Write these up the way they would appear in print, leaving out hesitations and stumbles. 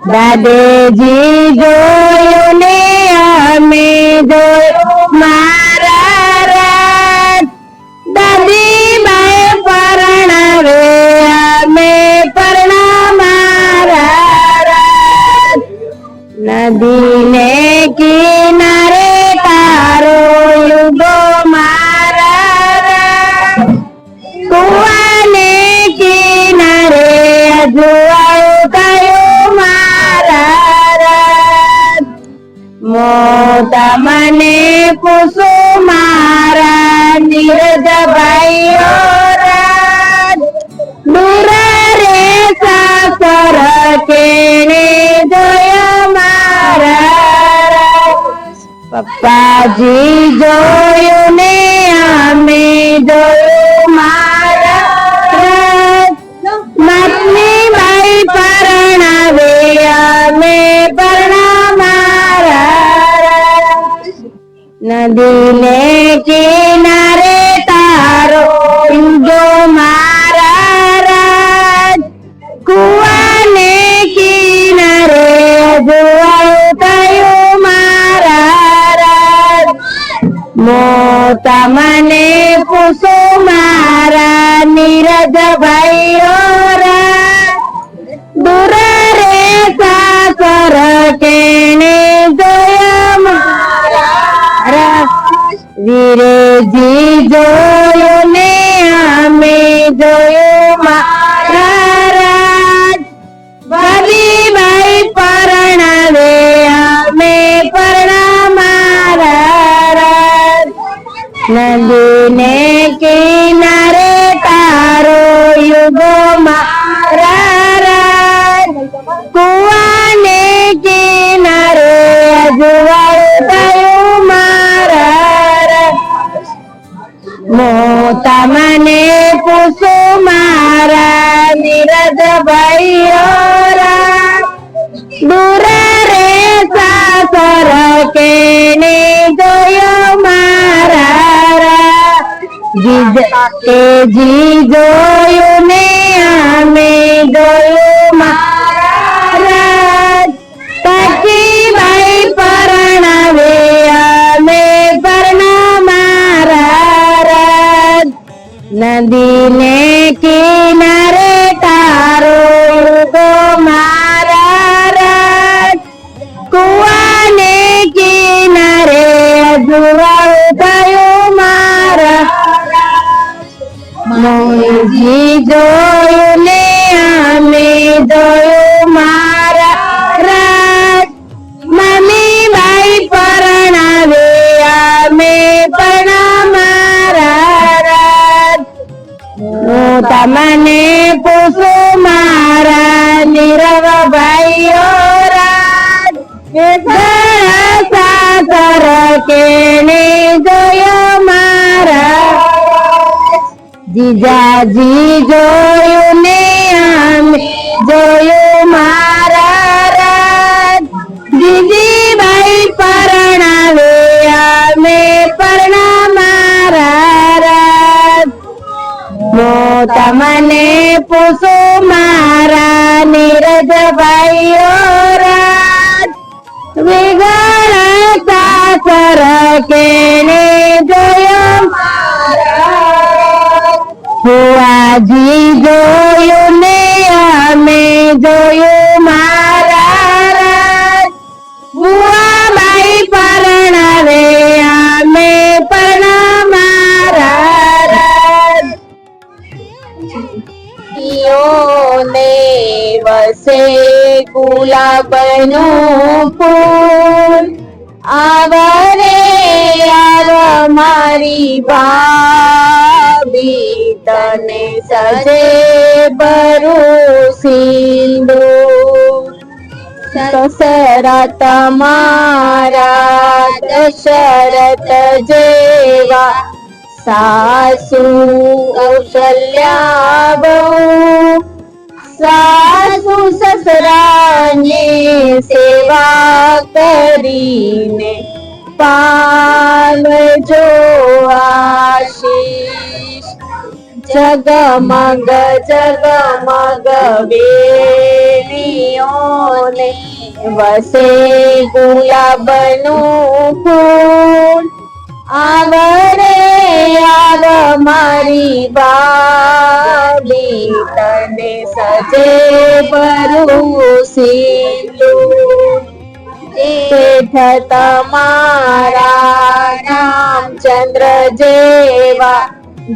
દાદેજી જોયું ને અમે જોયું મારા રાજ દાદીબાઈ પરણાવે અમે પરણા મારા રાજ નદીને કિનારે તારો યુગો મારા રાજ કુવાને કિનારે અજવાળું થયું મારા રાજ મોટા મને પૂછો મારા નીરજ ભાઈઓ રાજ દૂર રે સાસર કેણે જોયો મારા રાજ પપ્પાજી જોયું ને અમે જોયું મારા રાજ માતની બાઈ પરણાવે અમે પરણા મારા રાજ નદીને કિનારે તારો યુગો મારા રાજ કુવાને કિનારે અજવાળું થયું મારા રાજ મોટા મને પૂછો મારા નીરજ ભાઈઓ રાજ દૂર રે સાસર કેણે જોયા મારા રાજ વીરેજી જોયું ને અમે જોયું મારા રાજ ભાભીબાઈ પરણાવે અમે પરણા મારા રાજ નદીને કિનારે તારો યુગો મારા રાજ કુવાને કિનારે અજવાળું થયું મારા રાજ મોટા મને પૂછો મારા નીરજ ભાઈઓ રાજ દૂર રે સાસર કેણે જોયો મારા રાજ જી જોયું ને અમે જોયું મારા રાજ કાકીબાઈ પરણાવે અમે પરણા મારા રાજ નદીને કિનારે તારો યુગો મારા રાજ કુવાને કિનારે અજવાળું થયું મારા મોઈજી જોયું ને અમે જોયું મારા રાજ મમ્મી બાઈ પરણાવે અમે પરણા મારા રાજ મોટા મને પૂછો મારા નીરવ ભાઈઓ રાજ ઘણા સાસર કેણે જોયો મારા જીજાજી જોયું ને અમે જોયું મારા રાજ દીદીબાઈ પરણાવે અમે પરણા મારા રાજ મોટા મને પૂછો મારા નીરજ ભાઈઓ રાજ વિગળ સાસર કેણે જોયો મારા ફુવાજી જોયું ને અમે જોયું મારા રાજ ફુવાબાઈ પરણાવે અમે પરણા મારા રાજ ને વસે ગુલાબનું ફૂલ આવરે આવ મારી ભાભી તને સજે બરું સિંદૂર સસરા તમારા દશરથ જેવા સાસુ કૌશલ્યા બહુ સાસુ સસરાની સેવા કરીને પામજો આશીષ જગમગ જગમગ બેલીઓ બેરણીઓને વસે ગુલાબનું ફૂલ. આવરે આવ મારી ભાભી, તને સજે ભરું સિંદૂર. જેઠ તમારા રામચંદ્ર જેવા,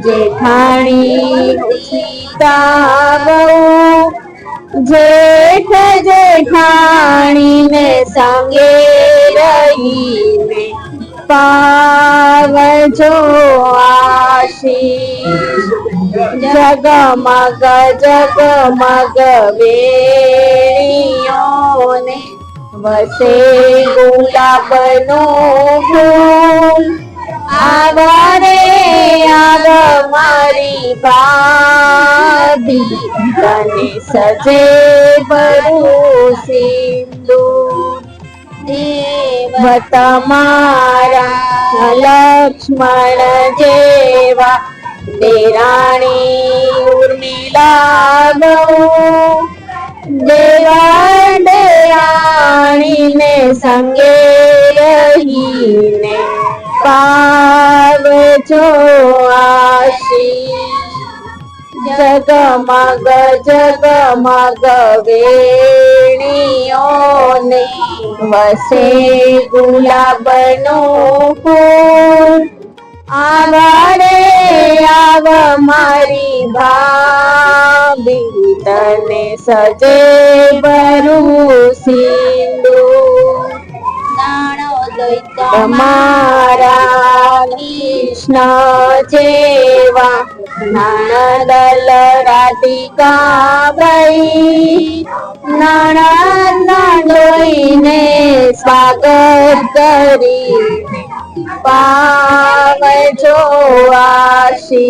જેઠાણી સીતા બહુ. જેઠ જેઠાણીને સંગે રહીને પાવજો આશીષ. જગમગ જગમગ વેણીઓને વસે ગુલાબનું ફૂલ. આવરે આવ મારી ભાભી, તને સજે ભરું સિંદૂર. દેવ તમારા લક્ષ્મણ જેવા, દેરાણી ઉર્મિલા બહુ. દેરાણીને સંગે રહીને પાવજો આશીષ. જગમગ જગમગ વેણીઓને વસે ગુલાબનું ફૂલ. આવરે આવ મારી ભાભી, તને સજે ભરું સિંદૂર. તમારા કૃષ્ણ જેવા, નણદ રાધિકાબાઈ. નણદ નાડોઈને સ્વાગત કરીને પાવજો આશીષ.